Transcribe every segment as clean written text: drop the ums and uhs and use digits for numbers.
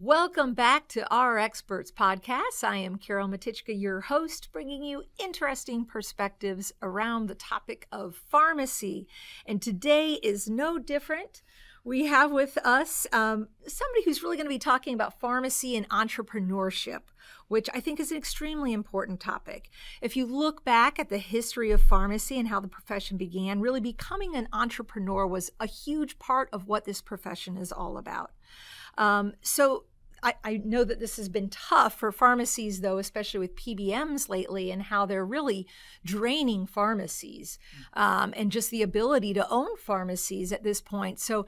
Welcome back to Our Experts podcast. I am Carol Matichka, your host, bringing you interesting perspectives around the topic of pharmacy. And today is no different. We have with us somebody who's really going to be talking about pharmacy and entrepreneurship, which I think is an extremely important topic. If you look back at the history of pharmacy and how the profession began, really becoming an entrepreneur was a huge part of what this profession is all about. So I know that this has been tough for pharmacies, though, especially with PBMs lately, and how they're really draining pharmacies and just the ability to own pharmacies at this point. So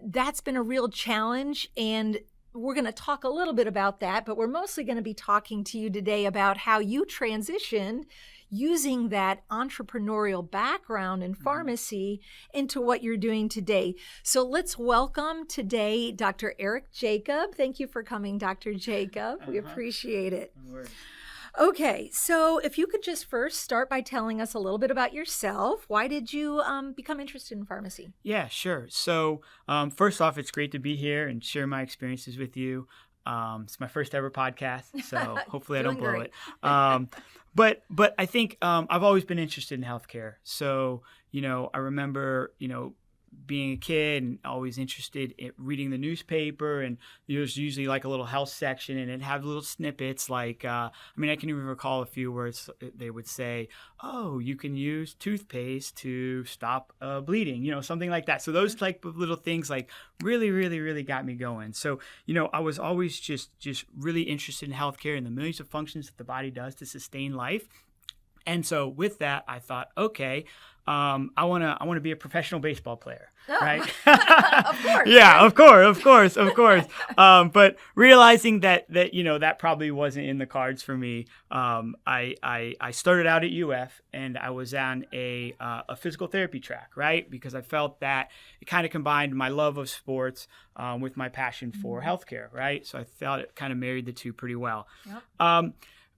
that's been a real challenge, and we're going to talk a little bit about that, but we're mostly going to be talking to you today about how you transitioned using that entrepreneurial background in pharmacy into what you're doing today. So let's welcome today Dr. Eric Jakab. Thank you for coming, Dr. Jakab. We appreciate it. No worries. Okay, so if you could just first start by telling us a little bit about yourself. Why did you become interested in pharmacy? Yeah, sure. So first off, it's great to be here and share my experiences with you. It's my first ever podcast, so hopefully I don't blow it. But I think I've always been interested in healthcare. So, I remember, being a kid and always interested in reading the newspaper, and there was usually like a little health section, and it'd have little snippets like, I can even recall a few words they would say, oh, you can use toothpaste to stop bleeding, something like that. So those type of little things like really, really, really got me going. So, I was always just really interested in healthcare and the millions of functions that the body does to sustain life. And so with that, I thought, okay, I want to be a professional baseball player, right? Of course. Yeah, of course. But realizing that probably wasn't in the cards for me, I started out at UF, and I was on a physical therapy track, right? Because I felt that it kind of combined my love of sports with my passion for healthcare, right? So I felt it kind of married the two pretty well. Yep.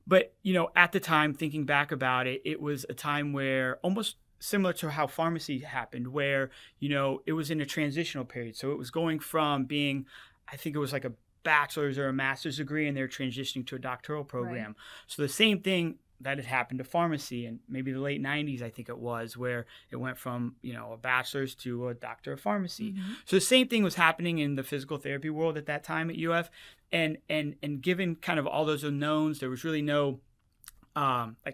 But, at the time, thinking back about it, it was a time where almost similar to how pharmacy happened, where, it was in a transitional period. So it was going from being, I think it was like a bachelor's or a master's degree, and they're transitioning to a doctoral program. Right. So the same thing that had happened to pharmacy in maybe the late 90s, I think it was, where it went from, a bachelor's to a doctor of pharmacy. Mm-hmm. So the same thing was happening in the physical therapy world at that time at UF. And given kind of all those unknowns, there was really no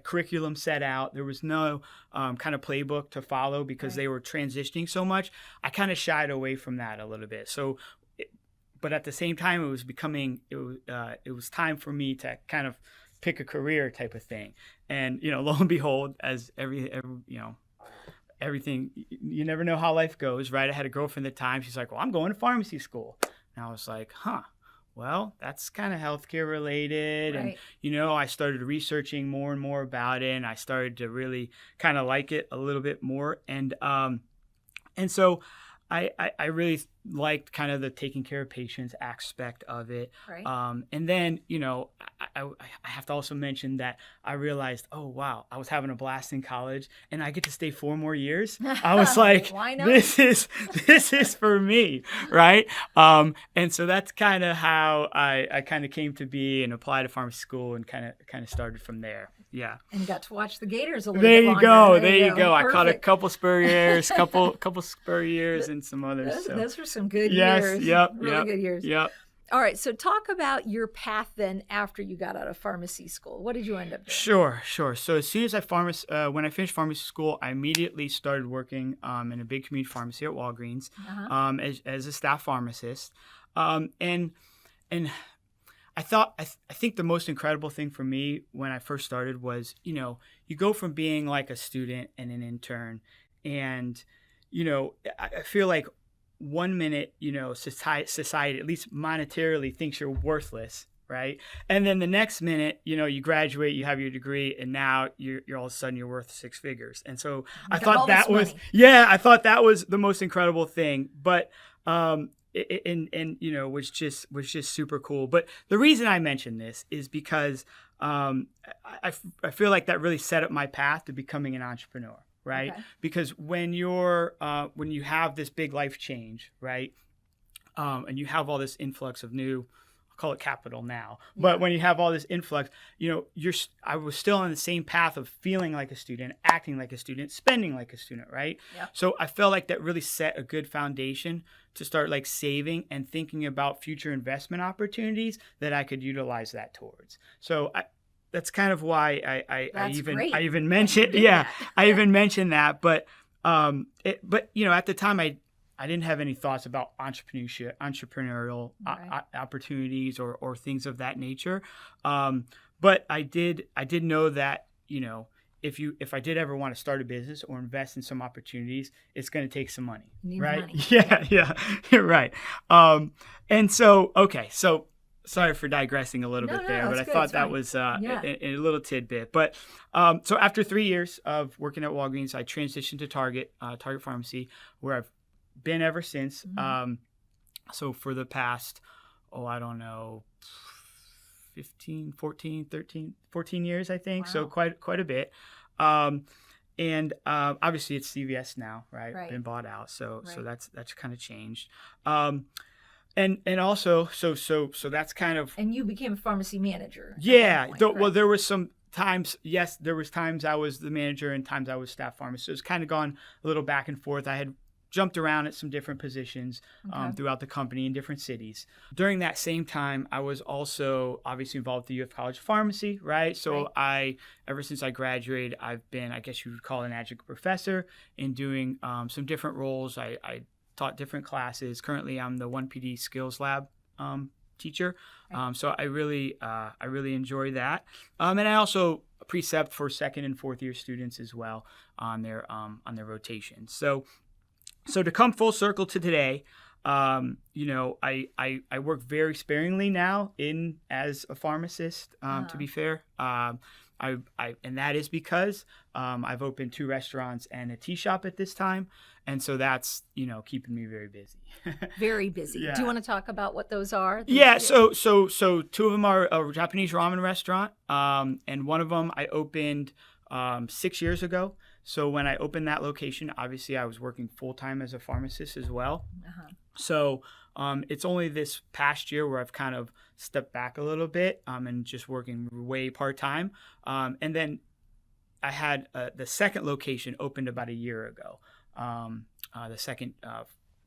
curriculum set out. There was no kind of playbook to follow because they were transitioning so much. I kind of shied away from that a little bit. So, but at the same time, it was time for me to kind of pick a career type of thing. And lo and behold, as everything, you never know how life goes, right? I had a girlfriend at the time. She's like, well, I'm going to pharmacy school. And I was like, well, that's kind of healthcare related. Right. And, I started researching more and more about it, and I started to really kind of like it a little bit more. And so I really liked kind of the taking care of patients aspect of it. Right. And then, I have to also mention that I realized, oh, wow, I was having a blast in college, and I get to stay 4 more years. I was like, why not? This is for me, right? And so that's kind of how I kind of came to be and applied to pharmacy school, and kind of started from there. Yeah. And you got to watch the Gators a little bit longer. There you go. I caught a couple spur years, couple spur years, and some others. Those were some good years. Really good years. Yep. All right. So talk about your path then after you got out of pharmacy school. What did you end up doing? Sure. So as soon as when I finished pharmacy school, I immediately started working in a big community pharmacy at Walgreens as a staff pharmacist. And I think the most incredible thing for me when I first started was, you go from being like a student and an intern, and, I feel like 1 minute, society, at least monetarily, thinks you're worthless, right? And then the next minute, you graduate, you have your degree, and now you're all of a sudden you're worth 6 figures. And so I thought that was the most incredible thing. But was just super cool. But the reason I mention this is because I feel like that really set up my path to becoming an entrepreneur, right? Okay. Because when you have this big life change, right, and you have all this influx of new, I'll call it capital now, but when you have all this influx, I was still on the same path of feeling like a student, acting like a student, spending like a student, right? Yep. So I felt like that really set a good foundation to start like saving and thinking about future investment opportunities that I could utilize that towards. So that's kind of why I even mentioned, I even mentioned that, but at the time I didn't have any thoughts about entrepreneurial opportunities or things of that nature. But I did know that, if I did ever want to start a business or invest in some opportunities, it's going to take some money, right? Money. Yeah, right. And so, so sorry for digressing a little bit there, but I thought that was a little tidbit. But so after 3 years of working at Walgreens, I transitioned to Target Pharmacy, where I've been ever since. So for the past, 14 years, I think. Wow. So quite a bit. And obviously it's CVS now, right? Been bought out. So that's kind of changed. And also, so that's kind of. And you became a pharmacy manager. Yeah. Well, there was some times, there was times I was the manager and times I was staff pharmacist. So it's kind of gone a little back and forth. I had jumped around at some different positions throughout the company in different cities. During that same time, I was also obviously involved with the UF College Pharmacy, right? So ever since I graduated, I've been, I guess you would call it an adjunct professor in doing some different roles. I taught different classes. Currently, I'm the 1PD Skills Lab teacher. So I really enjoy that. And I also precept for second and fourth year students as well on their rotations. So to come full circle to today, I work very sparingly now as a pharmacist. To be fair, and that is because I've opened 2 restaurants and a tea shop at this time, and so that's keeping me very busy. Very busy. Yeah. Do you want to talk about what those are? Yeah. So 2 of them are a Japanese ramen restaurant, and one of them I opened 6 years ago. So when I opened that location, obviously I was working full-time as a pharmacist as well. So it's only this past year where I've kind of stepped back a little bit and just working way part-time. And then I had the second location opened about a year ago, the second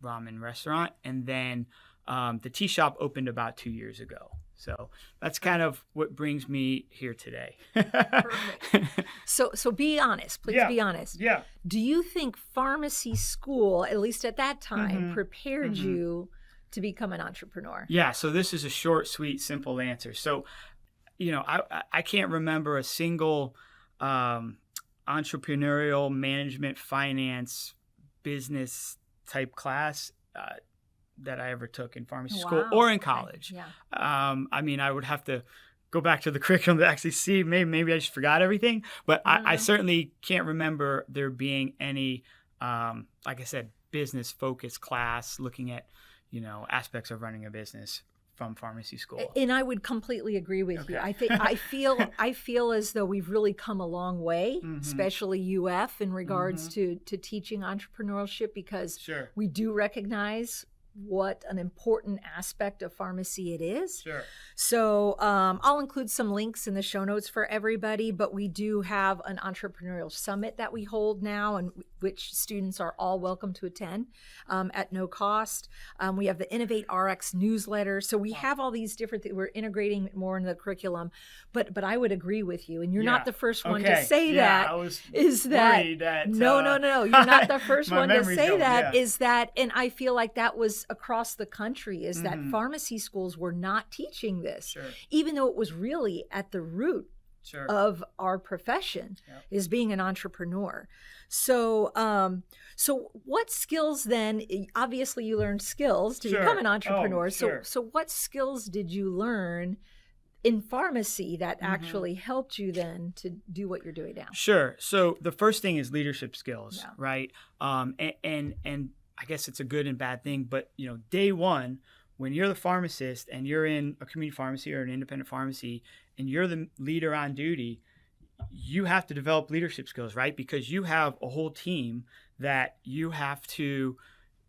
ramen restaurant. And then the tea shop opened about 2 years ago. So that's kind of what brings me here today. Perfect. So be honest, please be honest. Yeah. Do you think pharmacy school, at least at that time, prepared you to become an entrepreneur? Yeah. So this is a short, sweet, simple answer. So, I can't remember a single entrepreneurial management, finance, business type class that I ever took in pharmacy school or in college. Yeah. I would have to go back to the curriculum to actually see. Maybe I just forgot everything, but I certainly can't remember there being any, like I said, business focused class looking at, aspects of running a business from pharmacy school. And I would completely agree with you. I feel as though we've really come a long way, especially UF in regards to teaching entrepreneurship, because we do recognize what an important aspect of pharmacy it is. Sure. So I'll include some links in the show notes for everybody, but we do have an entrepreneurial summit that we hold now, and which students are all welcome to attend at no cost. We have the Innovate RX newsletter. So we have all these different things. We're integrating more into the curriculum, but I would agree with you, and you're not the first one to say that. I was worried that no, you're not the first one to say that. Is that, and I feel like that was across the country, is that pharmacy schools were not teaching this, even though it was really at the root of our profession, is being an entrepreneur. So what skills then? Obviously, you learned skills to become an entrepreneur. So what skills did you learn in pharmacy that actually helped you then to do what you're doing now? Sure. So the first thing is leadership skills, right? And I guess it's a good and bad thing, but day one, when you're the pharmacist and you're in a community pharmacy or an independent pharmacy and you're the leader on duty, you have to develop leadership skills, right? Because you have a whole team that you have to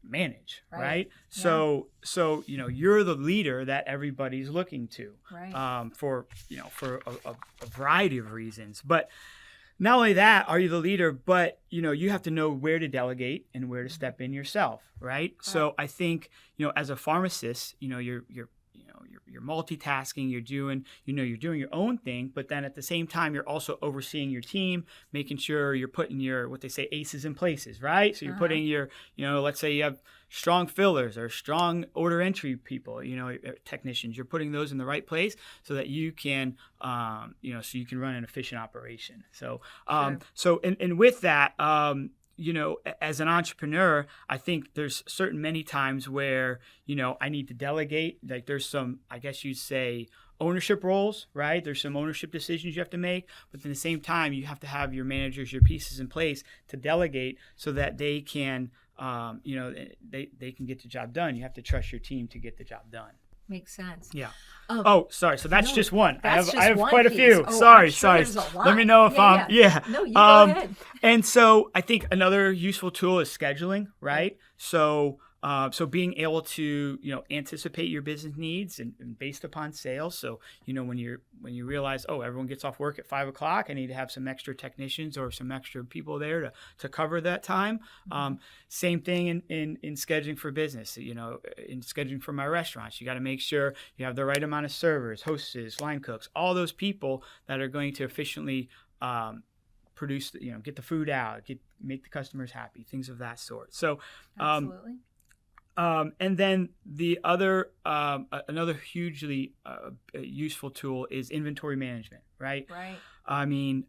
manage, Right. right? Yeah. So you're the leader that everybody's looking to, Right. for a variety of reasons. But not only that, are you the leader, but you have to know where to delegate and where to step in yourself, right? So I think as a pharmacist, you're multitasking, you're doing your own thing, but then at the same time you're also overseeing your team, making sure you're putting your, what they say, aces in places, right? So you're putting your, let's say you have strong fillers or strong order entry people, technicians, you're putting those in the right place so that you can so you can run an efficient operation. So and with that, as an entrepreneur, I think there's many times where, I need to delegate. Like there's some, I guess you'd say, ownership roles, right? There's some ownership decisions you have to make, but at the same time, you have to have your managers, your pieces in place to delegate so that they can, they can get the job done. You have to trust your team to get the job done. Makes sense. Yeah. Sorry. So that's just one. I have one quite piece. a few. Oh, sorry. there's a lot. Let me know if No, you go ahead. And so I think another useful tool is scheduling, right? So being able to anticipate your business needs and based upon sales. So when you realize, everyone gets off work at 5:00, I need to have some extra technicians or some extra people there to cover that time. Same thing in scheduling for business. In scheduling for my restaurants, you got to make sure you have the right amount of servers, hostess, line cooks, all those people that are going to efficiently produce, get the food out, make the customers happy, things of that sort. So Absolutely. And then the other, another hugely useful tool is inventory management, right? Right. I mean,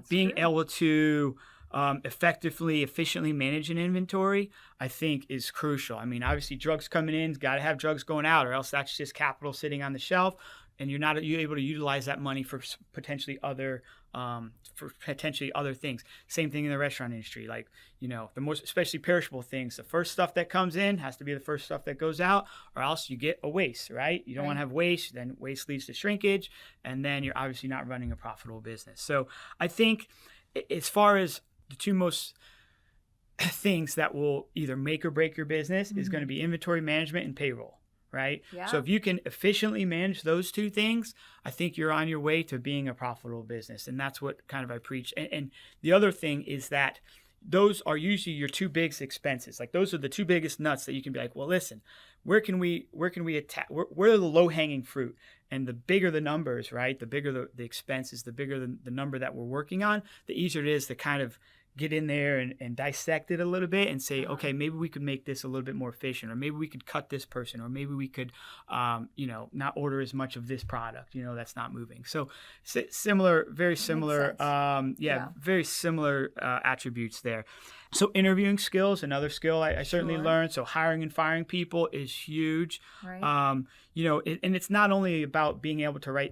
being able to effectively, efficiently manage an inventory, I think is crucial. I mean, obviously drugs coming in, got to have drugs going out, or else that's just capital sitting on the shelf. And you're able to utilize that money for potentially other things. Same thing in the restaurant industry. Like, the most, especially perishable things, the first stuff that comes in has to be the first stuff that goes out, or else you get a waste, right? You don't want to have waste, then waste leads to shrinkage, and then you're obviously not running a profitable business. So I think as far as the two most things that will either make or break your business is going to be inventory management and payroll. Right? Yeah. So if you can efficiently manage those two things, I think you're on your way to being a profitable business. And that's what kind of I preach. And the other thing is that those are usually your two biggest expenses. Like those are the two biggest nuts that you can be like, well, listen, where can we attack? Where are the low hanging fruit? And the bigger the numbers, right? The bigger the expenses, the bigger the number that we're working on, the easier it is to kind of get in there and dissect it a little bit and say, okay, maybe we could make this a little bit more efficient, or maybe we could cut this person, or maybe we could, not order as much of this product, that's not moving. So similar, very similar, very similar attributes there. So interviewing skills, another skill I certainly learned. So hiring and firing people is huge. Right. And it's not only about being able to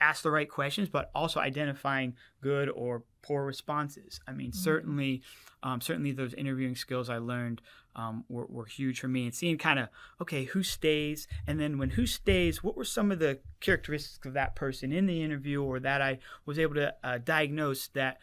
ask the right questions, but also identifying good or poor responses. I mean, certainly those interviewing skills I learned were huge for me, and seeing kind of, okay, who stays, and then when who stays, what were some of the characteristics of that person in the interview, or that I was able to diagnose that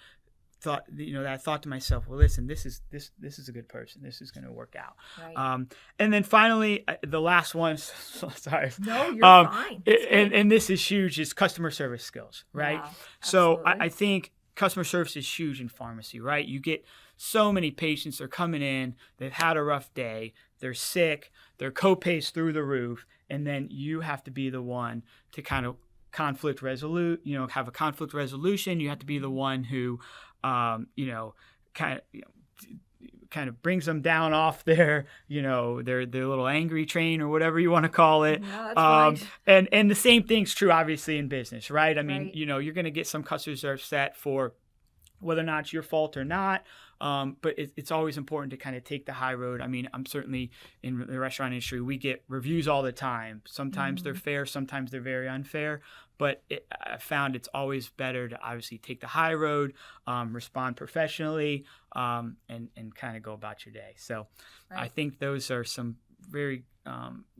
thought, that I thought to myself, well, listen, this is a good person. This is going to work out. Right. And then finally, the last one, sorry. No, you're fine. And this is huge, is customer service skills, right? Yeah, so I think customer service is huge in pharmacy, right? You get so many patients, they're coming in, they've had a rough day, they're sick, their co-pays through the roof, and then you have to be the one to kind of have a conflict resolution. You have to be the one who, kind of brings them down off their little angry train, or whatever you want to call it. Yeah, that's right. And the same thing's true, obviously, in business, right? I mean, you're going to get some customers that are upset for whether or not it's your fault or not. But it's always important to kind of take the high road. I mean, I'm certainly in the restaurant industry, we get reviews all the time. Sometimes they're fair, sometimes they're very unfair. But I found it's always better to obviously take the high road, respond professionally, and kind of go about your day. So I think those are some very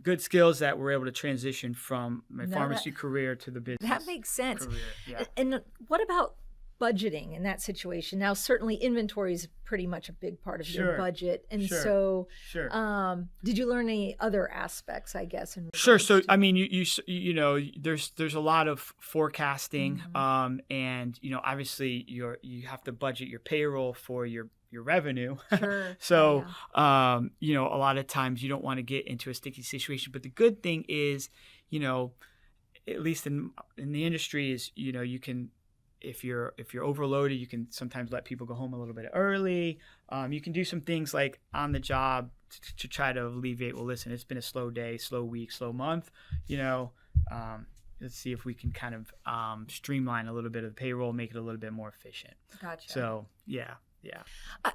good skills that we're able to transition from my pharmacy career to the business. That makes sense. Career. Yeah. And what about budgeting in that situation? Now, certainly inventory is pretty much a big part of your budget. And so did you learn any other aspects, I guess? Sure. So, I mean, you know, there's a lot of forecasting, and, you know, obviously you have to budget your payroll for your revenue. Sure. So, you know, a lot of times you don't want to get into a sticky situation. But the good thing is, you know, at least in the industry is, you know, you can, if you're overloaded, you can sometimes let people go home a little bit early. You can do some things like on the job to try to alleviate, well, listen, it's been a slow day, slow week, slow month, you know, let's see if we can kind of streamline a little bit of the payroll, make it a little bit more efficient. Gotcha. So, yeah.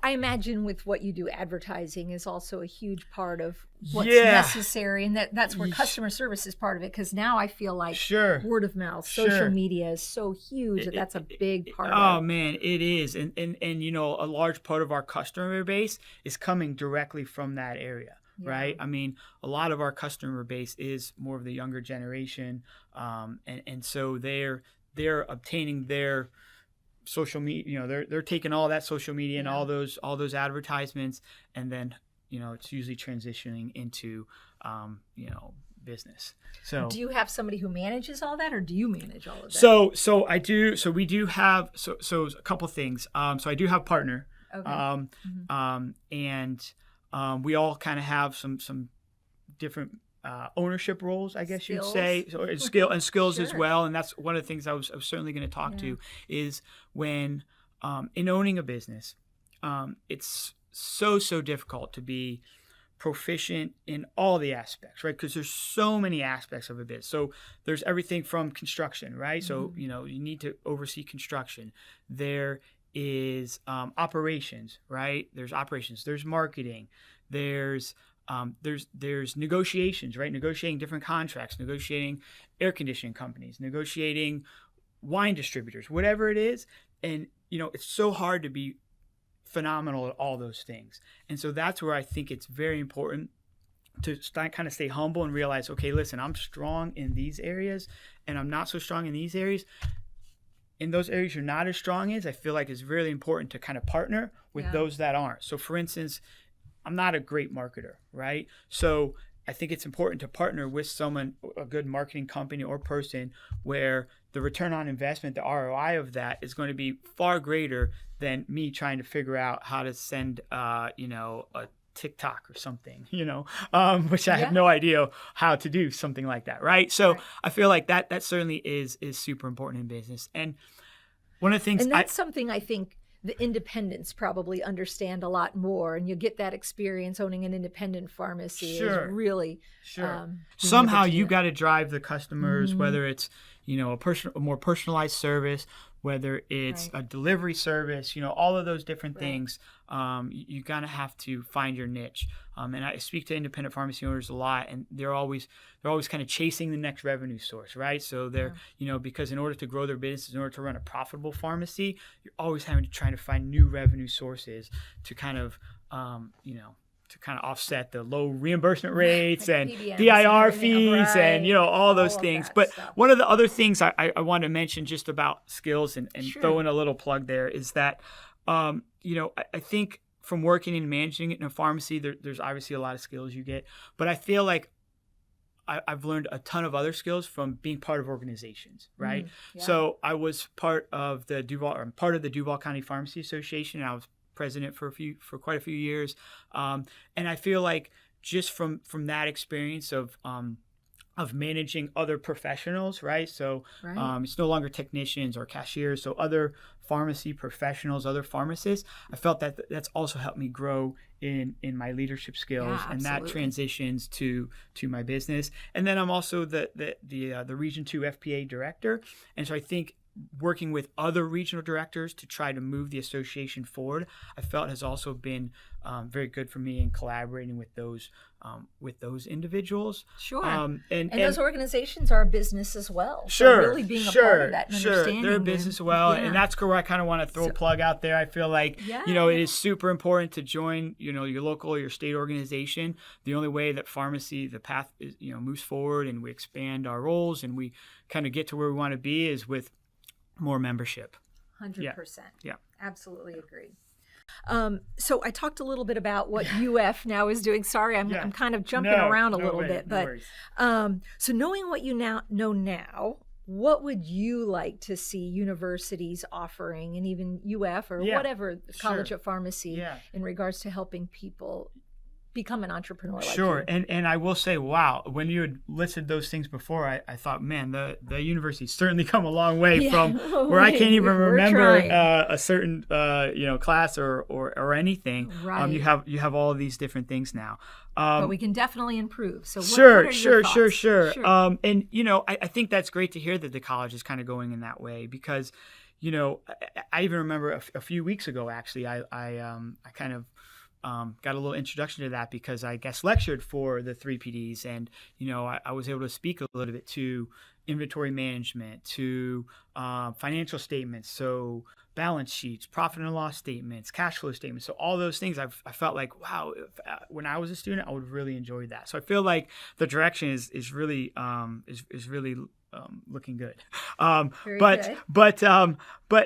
I imagine with what you do, advertising is also a huge part of what's necessary, and that's where customer service is part of it. Because now I feel like word of mouth, social media is so huge that's a big part of it. Oh man, it is, and you know, a large part of our customer base is coming directly from that area. Yeah. Right. I mean, a lot of our customer base is more of the younger generation, and so they're obtaining their social media, you know, they're taking all that social media and all those advertisements, and then, you know, it's usually transitioning into, you know, business. So do you have somebody who manages all that, or do you manage all of that? So I do. So we do have, so a couple things. So I do have a partner, and we all kind of have some different ownership roles, I guess you'd say, so skills as well. And that's one of the things I was certainly going to talk to is when in owning a business, it's so difficult to be proficient in all the aspects, right? Because there's so many aspects of a business. So there's everything from construction, right? So, you know, you need to oversee construction. There is operations, right? There's operations, there's marketing, there's negotiations, right? Negotiating different contracts, negotiating air conditioning companies, negotiating wine distributors, whatever it is. And, you know, it's so hard to be phenomenal at all those things. And so that's where I think it's very important to kind of stay humble and realize, okay, listen, I'm strong in these areas and I'm not so strong in these areas. In those areas you're not as strong as, I feel like it's really important to kind of partner with those that aren't. So for instance, I'm not a great marketer, right? So I think it's important to partner with someone, a good marketing company or person, where the return on investment, the ROI of that is going to be far greater than me trying to figure out how to send, you know, a TikTok or something, you know, which I have no idea how to do something like that, right? So I feel like that certainly is super important in business. And one of the things, and that's something I think the independents probably understand a lot more, and you get that experience owning an independent pharmacy is really somehow you got to drive the customers, whether it's, you know, a more personalized service, whether it's a delivery service, you know, all of those different things. You gotta have to find your niche. And I speak to independent pharmacy owners a lot, and they're always kind of chasing the next revenue source, right? So they're, you know, because in order to grow their business, in order to run a profitable pharmacy, you're always having to try to find new revenue sources to kind of, you know, to kind of offset the low reimbursement rates and PBMs DIR fees and, you know, all those things. But one of the other things I want to mention just about skills and throw in a little plug there is that, you know, I think from working and managing it in a pharmacy, there's obviously a lot of skills you get. But I feel like I've learned a ton of other skills from being part of organizations, right? So I was part of the Duval County Pharmacy Association, and I was president for quite a few years, and I feel like just from that experience of managing other professionals, right? So it's no longer technicians or cashiers, so other pharmacy professionals, other pharmacists. I felt that that's also helped me grow in my leadership skills, and that transitions to my business. And then I'm also the Region 2 FPA director, and so I think working with other regional directors to try to move the association forward, I felt has also been very good for me in collaborating with those individuals. And those organizations are a business as well. So really being a part of that and understanding they're a business as well. And that's where I kind of want to throw a plug out there. I feel like, you know, it is super important to join, you know, your local or your state organization. The only way that pharmacy, the path is, you know, moves forward and we expand our roles and we kind of get to where we want to be is with more membership. 100%. Yeah. Absolutely agree. So I talked a little bit about what UF now is doing. Sorry, I'm kind of jumping around a little bit, but so knowing what you now know now, what would you like to see universities offering, and even UF or whatever College of Pharmacy in regards to helping people become an entrepreneur? Sure. And I will say, wow, when you had listed those things before, I thought, man, the university's certainly come a long way from where I can't even remember a certain class or anything. Right. You have all of these different things now. But we can definitely improve. So Sure. And I think that's great to hear that the college is kind of going in that way, because I even remember a few weeks ago, actually, I kind of got a little introduction to that because I guest lectured for the 3 PDs, and I was able to speak a little bit to inventory management, to financial statements, so balance sheets, profit and loss statements, cash flow statements. So all those things, I felt like, wow, when I was a student, I would really enjoy that. So I feel like the direction is really looking good. But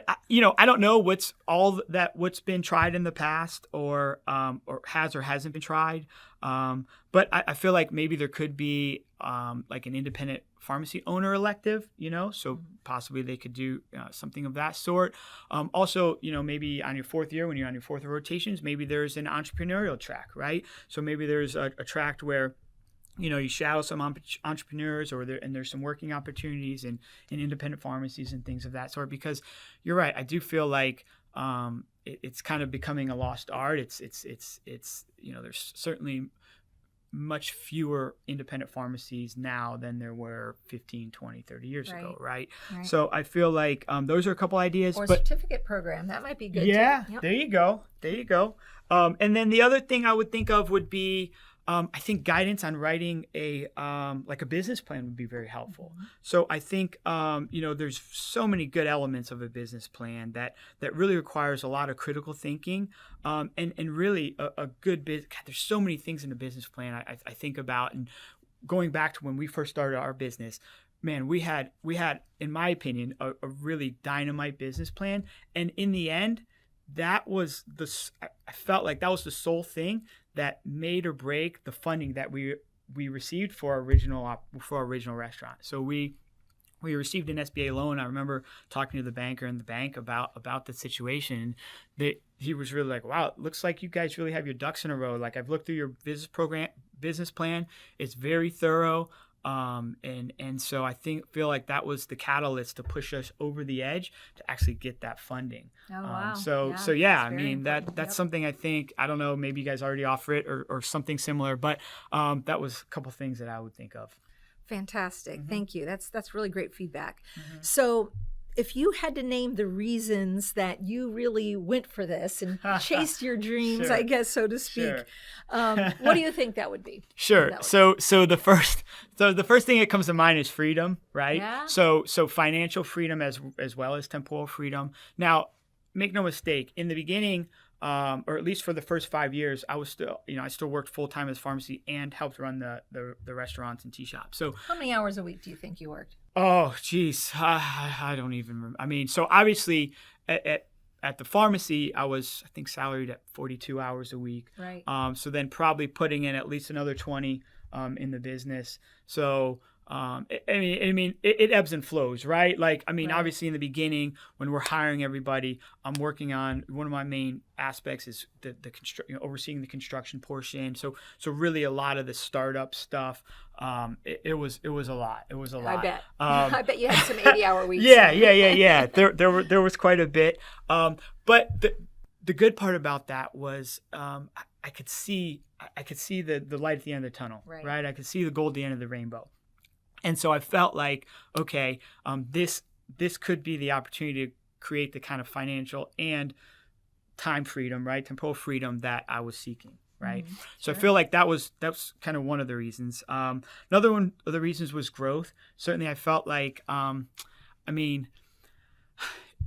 I don't know what's been tried in the past or has or hasn't been tried. But I feel like maybe there could be like an independent pharmacy owner elective, so possibly they could do something of that sort. Also, maybe on your 4th year, when you're on your 4th rotations, maybe there's an entrepreneurial track, right? So maybe there's a track where you shadow some entrepreneurs, and there's some working opportunities in independent pharmacies and things of that sort. Because you're right, I do feel like it's kind of becoming a lost art. It's there's certainly much fewer independent pharmacies now than there were 15, 20, 30 years ago, right? So I feel like those are a couple ideas. Or certificate program, that might be good too. Yep. There you go. And then the other thing I would think of would be, I think guidance on writing a business plan would be very helpful. Mm-hmm. So I think there's so many good elements of a business plan that really requires a lot of critical thinking, and really a good business. There's so many things in a business plan I think about, and going back to when we first started our business. Man, we had, in my opinion, a really dynamite business plan, and in the end, I felt like that was the sole thing that made or break the funding that we received for our original restaurant. So we received an SBA loan. I remember talking to the banker in the bank about the situation. He was really like, "Wow, it looks like you guys really have your ducks in a row. Like, I've looked through your business plan. It's very thorough." And so I feel like that was the catalyst to push us over the edge to actually get that funding. Oh, wow. I mean, that's something I think, I don't know, maybe you guys already offer it or something similar, but that was a couple things that I would think of. Fantastic. Mm-hmm. Thank you. That's really great feedback. Mm-hmm. So if you had to name the reasons that you really went for this and chased your dreams, I guess, so to speak, what do you think that would be? Sure. So the first thing that comes to mind is freedom, right? Yeah. So financial freedom as well as temporal freedom. Now, make no mistake, in the beginning, or at least for the first 5 years, I still worked full time as pharmacy and helped run the restaurants and tea shops. So how many hours a week do you think you worked? Oh, geez, I don't even remember. I mean, so obviously at the pharmacy, I was, I think, salaried at 42 hours a week. Right. So then probably putting in at least another 20 in the business. So it ebbs and flows, right? Like, I mean, right. Obviously in the beginning when we're hiring everybody, I'm working on, one of my main aspects is the overseeing the construction portion. So really a lot of the startup stuff. It was a lot. It was a lot. I bet. I bet you had some 80-hour weeks. Yeah. There was quite a bit. But the good part about that was I could see the light at the end of the tunnel, right? I could see the gold at the end of the rainbow. And so I felt like, okay, this could be the opportunity to create the kind of financial and time freedom, right? Temporal freedom that I was seeking, right? Mm-hmm. So sure. I feel like that's kind of one of the reasons. Another one of the reasons was growth. Certainly I felt like,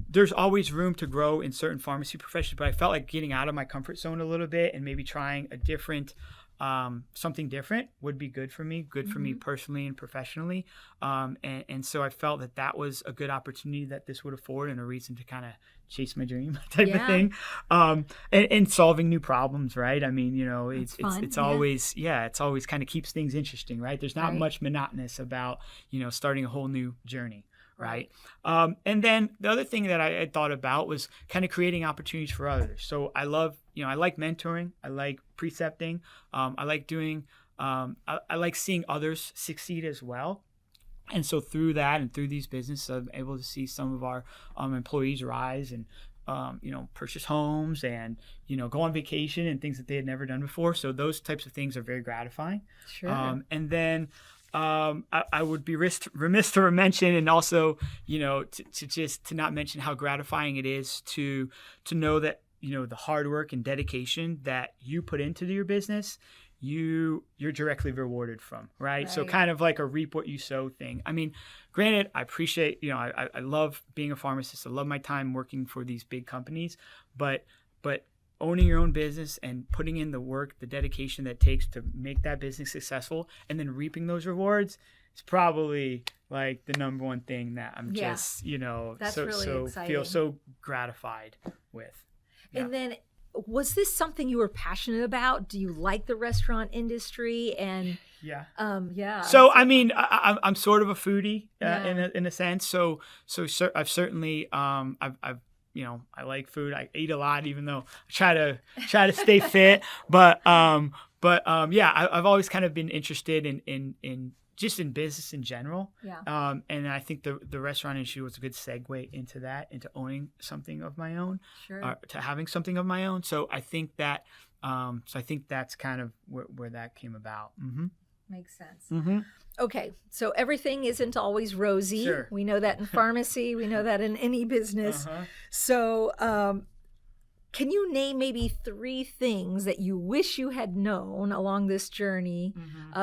there's always room to grow in certain pharmacy professions, but I felt like getting out of my comfort zone a little bit and maybe trying a different something different would be good for me personally and professionally. And so I felt that was a good opportunity that this would afford, and a reason to kind of chase my dream type of thing. And solving new problems, right? I mean, it's always, it's always kind of keeps things interesting, right? There's not much monotonous about, starting a whole new journey. Right. And then the other thing that I had thought about was kind of creating opportunities for others. So I like mentoring. I like precepting. I like doing, I like seeing others succeed as well. And so through that and through these businesses, I'm able to see some of our employees rise and, purchase homes and, go on vacation and things that they had never done before. So those types of things are very gratifying. Sure. And then, I would be remiss to mention, and also, to not mention how gratifying it is to know that, the hard work and dedication that you put into your business, you're directly rewarded from, right? So kind of like a reap what you sow thing. I mean, granted, I appreciate, I love being a pharmacist. I love my time working for these big companies, but owning your own business and putting in the work, the dedication that it takes to make that business successful, and then reaping those rewards is probably like the number one thing that I'm just, That's really exciting. Feel so gratified with. Yeah. And then, was this something you were passionate about? Do you like the restaurant industry? And So I mean, I'm sort of a foodie in a sense. So I've certainly I've I like food. I eat a lot, even though I try to stay fit. But I've always kind of been interested in just in business in general. Yeah. And I think the restaurant industry was a good segue into that, into owning something of my own, to having something of my own. So I think that, that's kind of where that came about. Mm-hmm. Makes sense. Okay, so everything isn't always rosy. Sure. We know that in pharmacy. We know that in any business. So can you name maybe 3 things that you wish you had known along this journey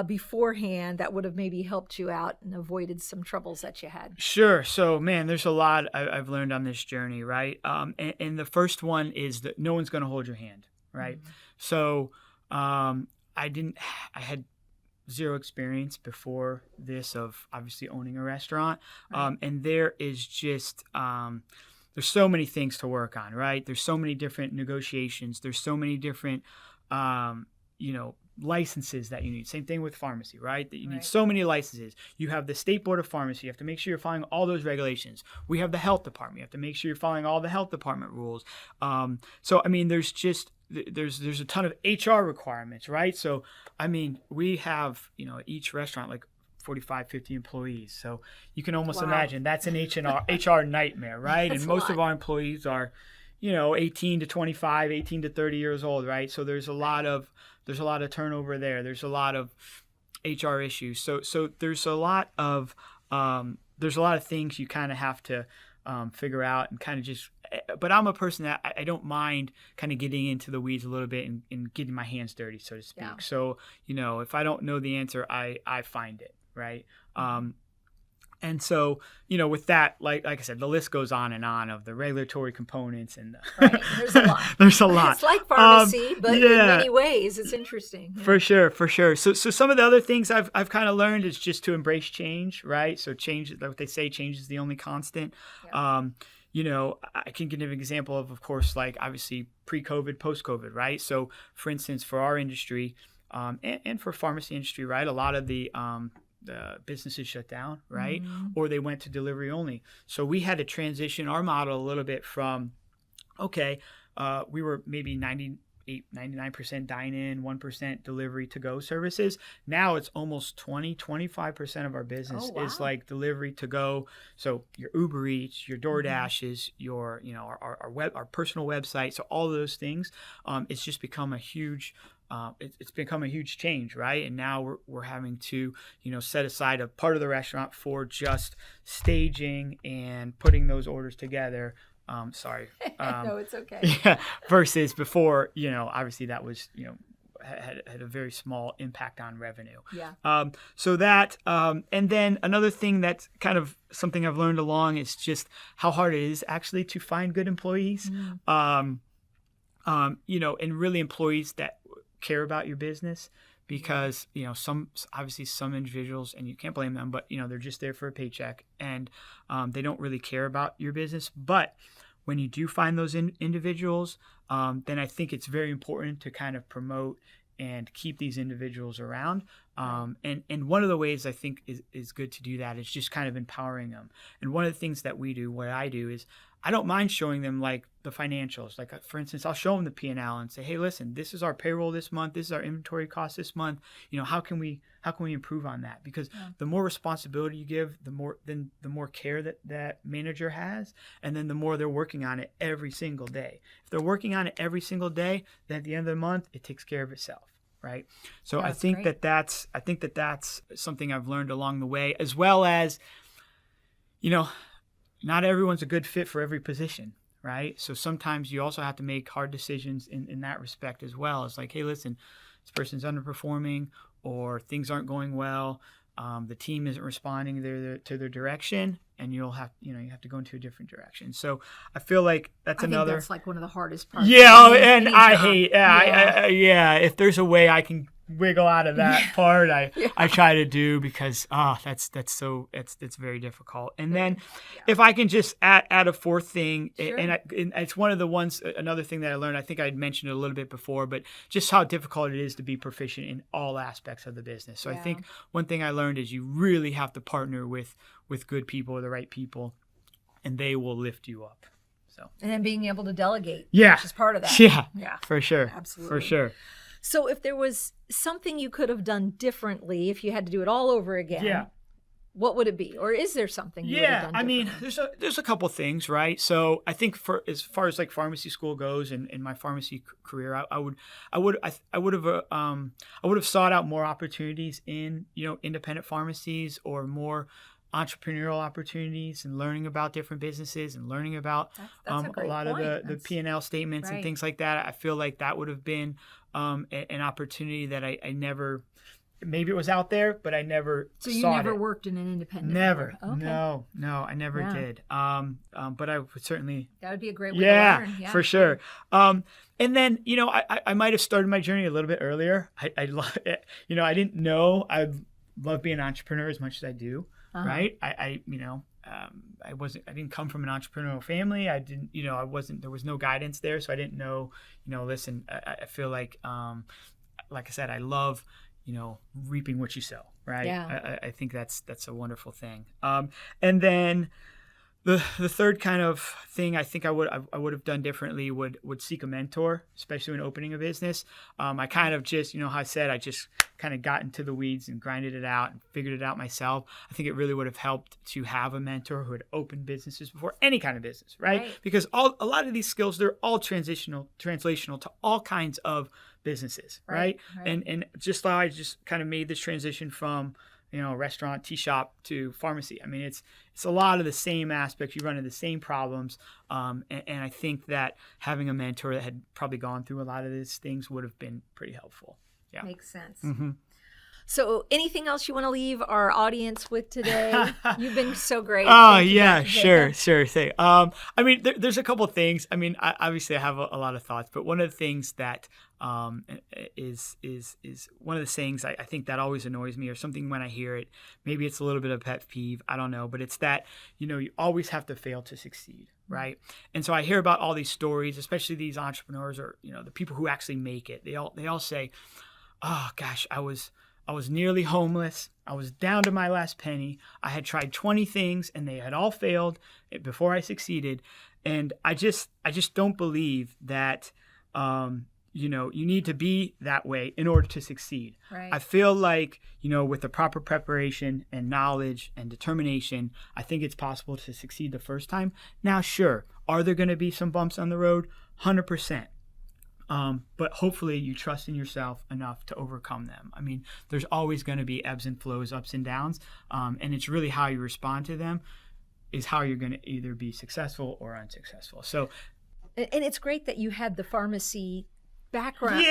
beforehand that would have maybe helped you out and avoided some troubles that you had? Sure. So, man, there's a lot I've learned on this journey, right? And the first one is that no one's going to hold your hand, right? So I had zero experience before this of obviously owning a restaurant. And there is just, there's so many things to work on, right? There's so many different negotiations. There's so many different, licenses that you need. Same thing with pharmacy, right? That you need so many licenses. You have the State Board of Pharmacy. You have to make sure you're following all those regulations. We have the health department. You have to make sure you're following all the health department rules. So, I mean, there's a ton of HR requirements, right? So, I mean, we have, each restaurant, like 45, 50 employees. So you can almost imagine that's an HR nightmare, right? And most of our employees are, 18 to 25, 18 to 30 years old, right? So there's a lot of turnover there. There's a lot of HR issues. So there's a lot of things you kind of have to figure out and kind of just, but I'm a person that I don't mind kind of getting into the weeds a little bit and getting my hands dirty, so to speak. Yeah. So, if I don't know the answer, I find it, right? And so, with that, like I said, the list goes on and on of the regulatory components and there's a lot. There's a lot. It's like pharmacy, but in many ways, it's interesting. Yeah. For sure. So some of the other things I've kind of learned is just to embrace change, right? So change, like what they say, change is the only constant. Yeah. I can give an example of course, like obviously pre-COVID, post-COVID, right? So for instance, for our industry, and for pharmacy industry, right? A lot of the businesses shut down, right? Or they went to delivery only. So we had to transition our model a little bit from, we were maybe 99% dine-in, 1% delivery to-go services. Now it's almost 25% of our business is like delivery to-go. So your Uber Eats, your DoorDashes, your, our personal website. So all of those things, it's just become a huge it's become a huge change, right? And now we're having to, set aside a part of the restaurant for just staging and putting those orders together. Sorry. No, it's okay. Yeah, versus before, obviously that was, had a very small impact on revenue. Yeah. So that, and then another thing that's kind of something I've learned along is just how hard it is actually to find good employees. And really employees that care about your business, because, obviously some individuals, and you can't blame them, but, they're just there for a paycheck, and they don't really care about your business. But when you do find those individuals, then I think it's very important to kind of promote and keep these individuals around. And one of the ways I think is good to do that is just kind of empowering them. And one of the things that what I do is I don't mind showing them like the financials. Like, for instance, I'll show them the P&L and say, hey, listen, this is our payroll this month. This is our inventory cost this month. How can we improve on that? Because the more responsibility you give, the more care that manager has, and then the more they're working on it every single day. If they're working on it every single day, then at the end of the month, it takes care of itself. Right. So I think that's something I've learned along the way, as well as, not everyone's a good fit for every position. Right. So sometimes you also have to make hard decisions in that respect as well. It's like, hey, listen, this person's underperforming, or things aren't going well. The team isn't responding to their direction, and you have to go into a different direction. So I feel like I think that's like one of the hardest parts. Yeah, and I hate. If there's a way I can wiggle out of that part, I try to do, because it's very difficult. And then if I can just add a fourth thing, and it's one of the ones, another thing that I learned, I think I had mentioned it a little bit before, but just how difficult it is to be proficient in all aspects of the business. So I think one thing I learned is you really have to partner with good people, the right people, and they will lift you up. So, and then being able to delegate, which is part of that. Yeah, for sure. Absolutely. For sure. So if there was something you could have done differently, if you had to do it all over again, what would it be? Or is there something you would have done differently? I mean, there's a couple things, right? So I think as far as like pharmacy school goes, and in my pharmacy career, I would have sought out more opportunities in independent pharmacies, or more entrepreneurial opportunities, and learning about different businesses, and learning about a lot of the P&L statements and things like that. I feel like that would have been an opportunity that I never, maybe it was out there, but I never So you sought never it. worked in an independent? Never. Okay. No, I never did. But I would certainly. That would be a great way to learn. Yeah, for sure. And then, I might have started my journey a little bit earlier. I didn't know I love being an entrepreneur as much as I do. Right. I didn't come from an entrepreneurial family. There was no guidance there. So I didn't know, listen, I feel like I said, I love, reaping what you sow. Right. Yeah. I think that's a wonderful thing. And then the third kind of thing I think I would have done differently would seek a mentor, especially when opening a business. I kind of just, how I said, I just kind of got into the weeds and grinded it out and figured it out myself. I think it really would have helped to have a mentor who had opened businesses before, any kind of business, right? Because a lot of these skills, they're all translational to all kinds of businesses, right? And just like I just kind of made this transition from restaurant, tea shop to pharmacy. I mean, it's a lot of the same aspects. You run into the same problems. And I think that having a mentor that had probably gone through a lot of these things would have been pretty helpful. Yeah. Makes sense. Mm-hmm. So anything else you want to leave our audience with today? You've been so great. Oh, yeah, sure thing. I mean, there's a couple of things. I mean, obviously I have a lot of thoughts, but one of the things that is one of the sayings I think that always annoys me, or something when I hear it, maybe it's a little bit of a pet peeve, I don't know, but it's that, you always have to fail to succeed, right? And so I hear about all these stories, especially these entrepreneurs, or, the people who actually make it. They all say, oh gosh, I was nearly homeless. I was down to my last penny. I had tried 20 things and they had all failed before I succeeded. And I just don't believe that, you need to be that way in order to succeed. Right. I feel like, with the proper preparation and knowledge and determination, I think it's possible to succeed the first time. Now, sure, are there going to be some bumps on the road? 100%. But hopefully you trust in yourself enough to overcome them. I mean, there's always going to be ebbs and flows, ups and downs. And it's really how you respond to them is how you're going to either be successful or unsuccessful. So, and it's great that you had the pharmacy background,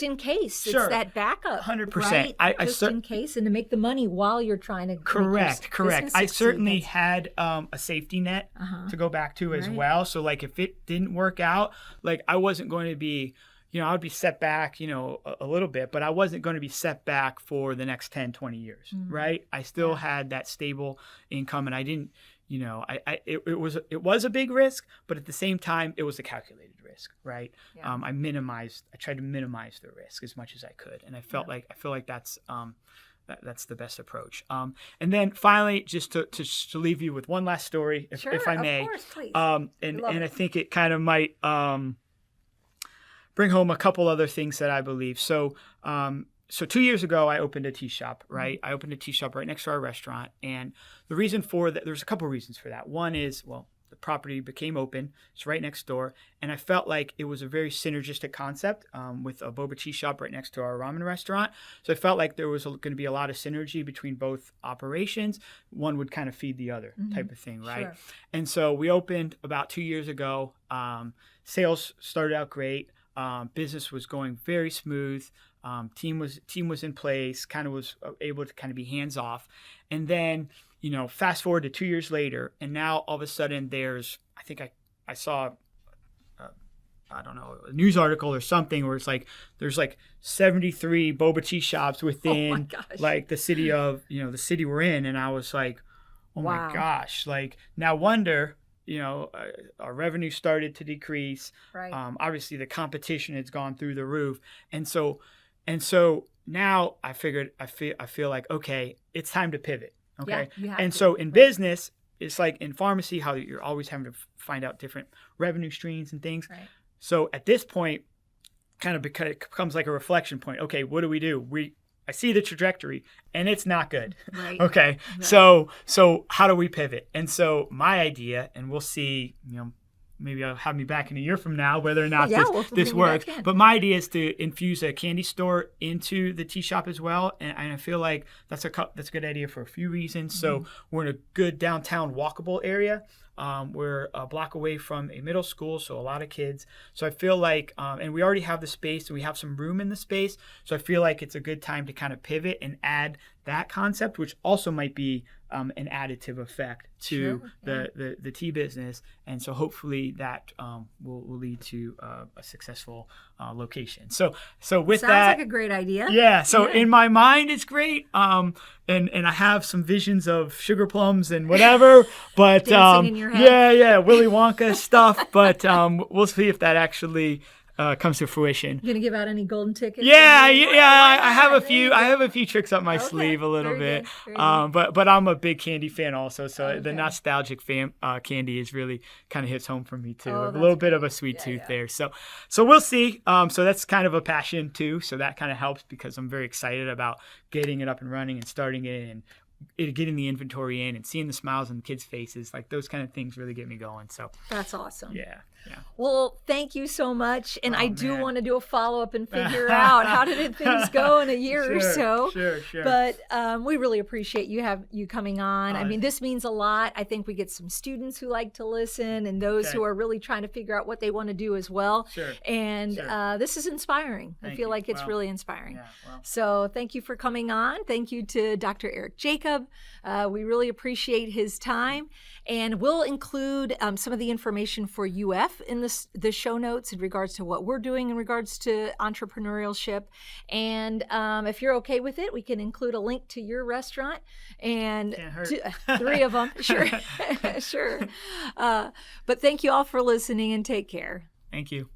in case. Sure. It's that backup, 100%. Right? In case, and to make the money while you're trying to correct. I certainly had a safety net to go back to as well. So like if it didn't work out, like I wasn't going to be I would be set back, a little bit, but I wasn't going to be set back for the next 10, 20 years, right? I still had that stable income, and I didn't, it was a big risk, but at the same time, it was a calculated risk, right? Yeah. I tried to minimize the risk as much as I could, and I feel like that's the best approach. And then finally, just to leave you with one last story, if I may. Of course, please. And I think it kind of might bring home a couple other things that I believe. So 2 years ago, I opened a tea shop, right? I opened a tea shop right next to our restaurant. And the reason for that, there's a couple reasons for that. One is, the property became open. It's right next door. And I felt like it was a very synergistic concept with a boba tea shop right next to our ramen restaurant. So I felt like there was going to be a lot of synergy between both operations. One would kind of feed the other type of thing, right? Sure. And so we opened about 2 years ago. Sales started out great. Business was going very smooth. Team was in place, kind of was able to kind of be hands off. And then, fast forward to 2 years later, and now all of a sudden I think I saw, I don't know, a news article or something where it's like, there's like 73 boba tea shops within like the city the city we're in. And I was like, oh my gosh, like now wonder, our revenue started to decrease. Right. Obviously the competition has gone through the roof. And so now I feel like, okay, it's time to pivot. Okay. Yeah, and so in business, it's like in pharmacy, how you're always having to find out different revenue streams and things. Right. So at this point, kind of becomes like a reflection point. Okay, what do? I see the trajectory and it's not good. Right. Okay. Right. So how do we pivot? And so my idea, and we'll see, maybe I'll have me back in a year from now, whether or not this works. But my idea is to infuse a candy store into the tea shop as well. And I feel like that's a good idea for a few reasons. So we're in a good downtown walkable area. We're a block away from a middle school, so a lot of kids. So I feel like, and we already have the space and we have some room in the space. So I feel like it's a good time to kind of pivot and add that concept, which also might be an additive effect to the tea business. And so hopefully that will lead to a successful location. So with Sounds like a great idea. Yeah. So in my mind, it's great. And I have some visions of sugar plums and whatever, but dancing in your head. Yeah, Willy Wonka stuff. But we'll see if that actually comes to fruition. You gonna give out any golden tickets? Yeah. I have a few. I have a few tricks up my sleeve a little bit. But I'm a big candy fan also. So the nostalgic candy is really kind of hits home for me too. A little bit of a sweet tooth there. So we'll see. So that's kind of a passion too. So that kind of helps because I'm very excited about getting it up and running and starting it and getting the inventory in and seeing the smiles on the kids' faces. Like those kind of things really get me going. So that's awesome. Yeah. Well, thank you so much. And I do want to do a follow-up and figure out how did things go in a year or so. Sure. But we really appreciate you coming on. I mean, this means a lot. I think we get some students who like to listen and those who are really trying to figure out what they want to do as well. And this is inspiring. I feel like it's really inspiring. So thank you for coming on. Thank you to Dr. Eric Jakab. We really appreciate his time. And we'll include some of the information for UF in the show notes in regards to what we're doing in regards to entrepreneurship. And if you're okay with it, we can include a link to your restaurant and 3 of them. Sure. But thank you all for listening and take care. Thank you.